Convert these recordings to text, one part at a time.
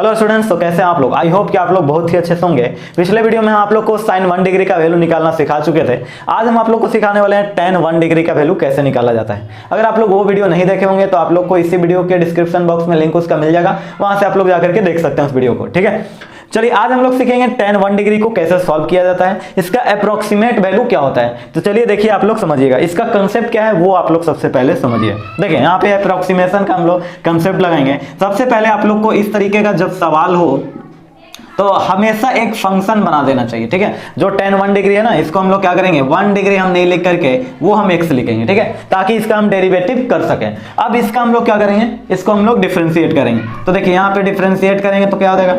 Hello students, तो कैसे हैं आप लोग। आई होप कि आप लोग बहुत ही अच्छे से होंगे। पिछले वीडियो में हम आप लोग को sin 1 डिग्री का वैल्यू निकालना सिखा चुके थे। आज हम आप लोग को सिखाने वाले हैं tan 1 डिग्री का वैल्यू कैसे निकाला जाता है। अगर आप लोग वो वीडियो नहीं देखे होंगे तो आप लोग को इसी वीडियो के डिस्क्रिप्शन बॉक्स में लिंक उसका मिल जाएगा, वहां से आप लोग जाकर के देख सकते हैं उस वीडियो को। ठीक है, चलिए आज हम लोग सीखेंगे tan 1 डिग्री को कैसे सॉल्व किया जाता है, इसका अप्रोक्सीमेट वैल्यू क्या होता है। तो चलिए देखिए, आप लोग समझिएगा इसका कंसेप्ट क्या है वो आप लोग सबसे पहले समझिए। देखिए यहाँ पे अप्रोक्सीमेशन का हम लोग कंसेप्ट लगाएंगे। सबसे पहले आप लोग को इस तरीके का जब सवाल हो तो हमेशा एक फंक्शन बना देना चाहिए। ठीक है, जो tan 1 डिग्री है ना, इसको हम लोग क्या करेंगे, 1 डिग्री हम नहीं लिख करके वो हम x लिखेंगे। ठीक है, ताकि इसका हम डेरिवेटिव कर सकें। अब इसका हम लोग क्या करेंगे, इसको हम लोग डिफरेंशिएट करेंगे। तो देखिए यहाँ पे डिफरेंशिएट करेंगे तो क्या हो जाएगा,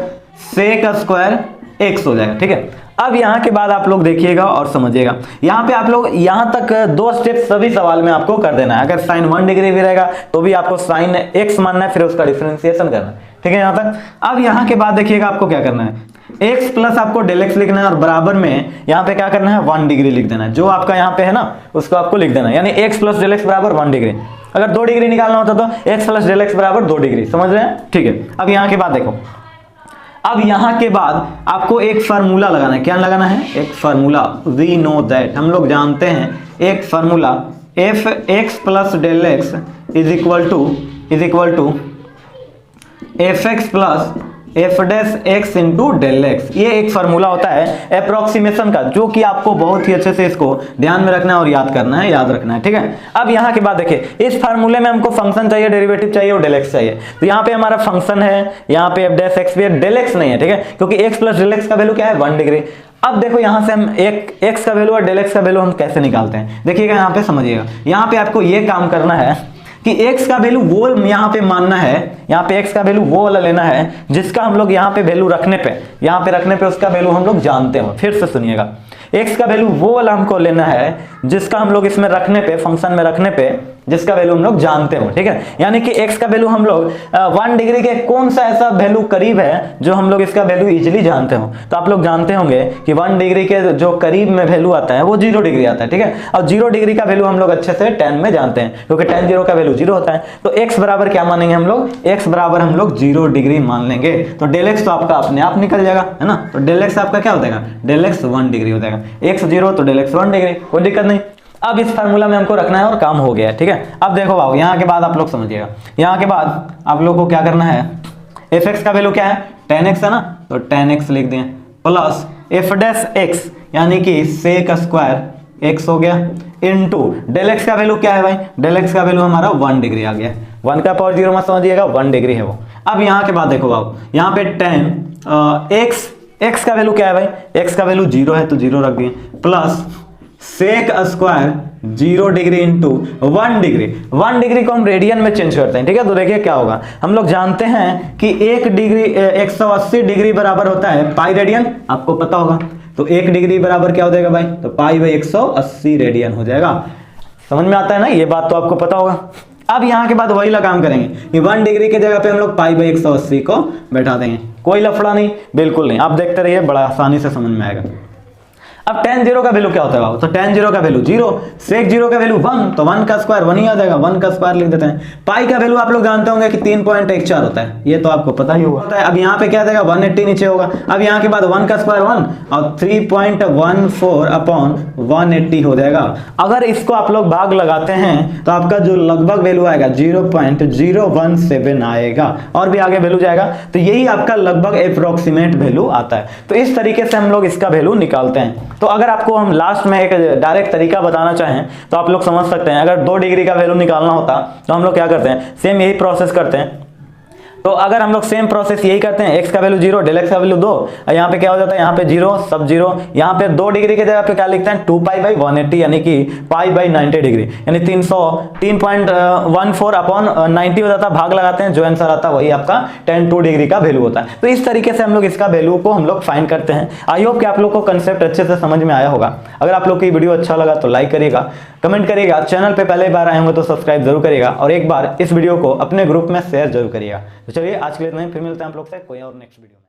sec स्क्वायर x हो जाएगा। ठीक है, अब यहाँ के बाद आप लोग देखिएगा और समझिएगा। यहाँ पे आप लोग यहाँ तक दो स्टेप सभी सवाल में आपको कर देना है। अगर sin 1 डिग्री भी रहेगा तो भी आपको sin x मानना है, फिर उसका डिफरेंशिएशन करना है। ठीक है यहाँ तक। अब यहाँ के बाद देखिएगा आपको क्या करना है, x प्लस आपको डेल x लिखना है और बराबर में यहाँ पे क्या करना है, 1 डिग्री लिख देना है। जो आपका यहाँ पे है ना उसको आपको लिख देना है, यानी x प्लस डेल x बराबर 1 डिग्री। अगर 2 डिग्री निकालना होता तो x प्लस डेल x बराबर 2 डिग्री। समझ रहे हैं। ठीक है, अब यहाँ के बाद देखो, अब यहाँ के बाद आपको एक फार्मूला लगाना है। क्या लगाना है, एक फार्मूला। वी नो दैट, हम लोग जानते हैं एक formula f x plus del x is equal to f x plus f dash x into del x. ये एक फार्मूला होता है अप्रोक्सीमेशन का, जो कि आपको बहुत ही अच्छे से इसको ध्यान में रखना है और याद करना है, याद रखना है। ठीक है, अब यहाँ के बाद देखिए, इस फार्मूले में हमको फंक्शन चाहिए, डेरिवेटिव चाहिए और डेल एक्स चाहिए। तो यहाँ पे हमारा फंक्शन है, यहाँ पे एफ डैश एक्स भी है, डेल एक्स नहीं है। ठीक है, क्योंकि एक्स प्लस डेल एक्स का वैल्यू क्या है, 1 डिग्री। अब देखो यहाँ से हम एक एक्स का वैल्यू और डेल एक्स का वैल्यू हम कैसे निकालते हैं, देखिएगा यहाँ पे समझिएगा। यहाँ पे आपको ये काम करना है कि x का वैल्यू वो यहाँ पे मानना है, यहाँ पे x का वैल्यू वो वाला लेना है जिसका हम लोग यहाँ पे वैल्यू रखने पे उसका वैल्यू हम लोग जानते हो। फिर से सुनिएगा, x का वैल्यू वो वाला हमको लेना है जिसका हम लोग इसमें रखने पे, फंक्शन में रखने पे जिसका वैल्यू हम लोग जानते हो। ठीक है, यानी कि x का वैल्यू हम लोग 1 डिग्री के कौन सा ऐसा वैल्यू करीब है जो हम लोग इसका वैल्यू इजीली जानते हो। तो आप लोग जानते होंगे कि 1 डिग्री के जो करीब में वैल्यू आता है वो 0 डिग्री आता है। ठीक है, और 0 डिग्री का वैल्यू हम लोग अच्छे से tan में जानते हैं, क्योंकि tan 0 का वैल्यू 0 होता है। तो x बराबर क्या मानेंगे हम लोग, x बराबर हम लोग 0 डिग्री मान लेंगे। तो डेल x तो आपका अपने आप निकल जाएगा, है ना। तो डेल x आपका क्या हो जाएगा, डेल x 1 डिग्री हो जाएगा। x 0 तो डेल x 1 डिग्री, कोई दिक्कत नहीं। अब इस फार्मूला में हमको रखना है और काम हो गया है। ठीक है, अब देखो बाबू, यहाँ के बाद आप लोग समझिएगा, यहाँ के बाद आप लोग को क्या करना है, एफ एक्स का वैल्यू क्या है, tan x है ना, तो tan x लिख दें प्लस एफ डैश एक्स यानी कि सेक स्क्वायर x हो गया इनटू डेल x का वैल्यू क्या है भाई, डेल x का वैल्यू हमारा 1 डिग्री आ गया। 1 का पावर 0 मत समझिएगा, 1 डिग्री है वो। अब यहाँ के बाद देखो बाबू, यहाँ पे tan x का वैल्यू क्या है भाई, x का वैल्यू 0 है तो 0 रख दिए, plus sec square 0 degree into 1 degree. 1 degree को हम रेडियन में चेंज करते हैं। ठीक है, तो देखिए क्या होगा, हम लोग जानते हैं कि 1 डिग्री 180 डिग्री बराबर होता है पाई रेडियन, आपको पता होगा। तो 1 डिग्री बराबर क्या हो जाएगा भाई, तो पाई बाई 180 रेडियन हो जाएगा। समझ में आता है ना, ये बात तो आपको पता होगा। अब यहाँ के बाद वही ला काम करेंगे कि 1 डिग्री की जगह पे हम लोग पाई बाई 180 को बैठा देंगे। कोई लफड़ा नहीं, बिल्कुल नहीं। आप देखते रहिए, बड़ा आसानी से समझ में आएगा। अब tan 0 का वैल्यू क्या होता है बाबू, तो tan 0 का वैल्यू 0, sec 0 का वैल्यू 1, तो 1 का स्क्वायर 1 ही आ जाएगा, 1 का स्क्वायर लिख देते हैं। पाई का वैल्यू आप लोग जानते होंगे कि 3.14 होता है, ये तो आपको पता ही होगा। अब यहाँ पे क्या देगा, 180 नीचे होगा। अब यहाँ के बाद 1 का स्क्वायर 1 और 3.14 अपॉन 180 हो जाएगा। अगर इसको आप लोग भाग लगाते हैं तो आपका जो लगभग वैल्यू आएगा 0.017 आएगा, और भी आगे वैल्यू जाएगा। तो यही आपका लगभग अप्रोक्सीमेट वैल्यू आता है। तो इस तरीके से हम लोग इसका वैल्यू निकालते हैं। तो अगर आपको हम लास्ट में एक डायरेक्ट तरीका बताना चाहें तो आप लोग समझ सकते हैं। अगर 2 डिग्री का वैल्यू निकालना होता तो हम लोग क्या करते हैं, सेम यही प्रोसेस करते हैं। तो अगर हम लोग सेम प्रोसेस यही करते हैं, x का वैल्यू 0, डेल x का वैल्यू 2, यहाँ पे क्या हो जाता है, यहाँ पे 0 सब 0, यहाँ पे 2 डिग्री की जगह पे क्या लिखते हैं, 2 पाई बाई 180 यानी कि पाई बाई 90 डिग्री, यानी 3.14 अपॉन 90 हो जाता है। भाग लगाते हैं, जो आंसर आता है वही आपका tan 2 डिग्री का वैल्यू होता है। तो इस तरीके से हम लोग इसका वैल्यू को हम लोग फाइंड करते हैं। आई होप कि आप लोग को कंसेप्ट अच्छे से समझ में आया होगा। अगर आप लोग को ये वीडियो अच्छा लगा तो लाइक करिएगा, कमेंट करिएगा, चैनल पे पहले बार आए होंगे तो सब्सक्राइब जरूर करिएगा, और एक बार इस वीडियो को अपने ग्रुप में शेयर जरूर करिएगा। तो चलिए आज के लिए इतना ही, फिर मिलते हैं आप लोग से कोई और नेक्स्ट वीडियो में।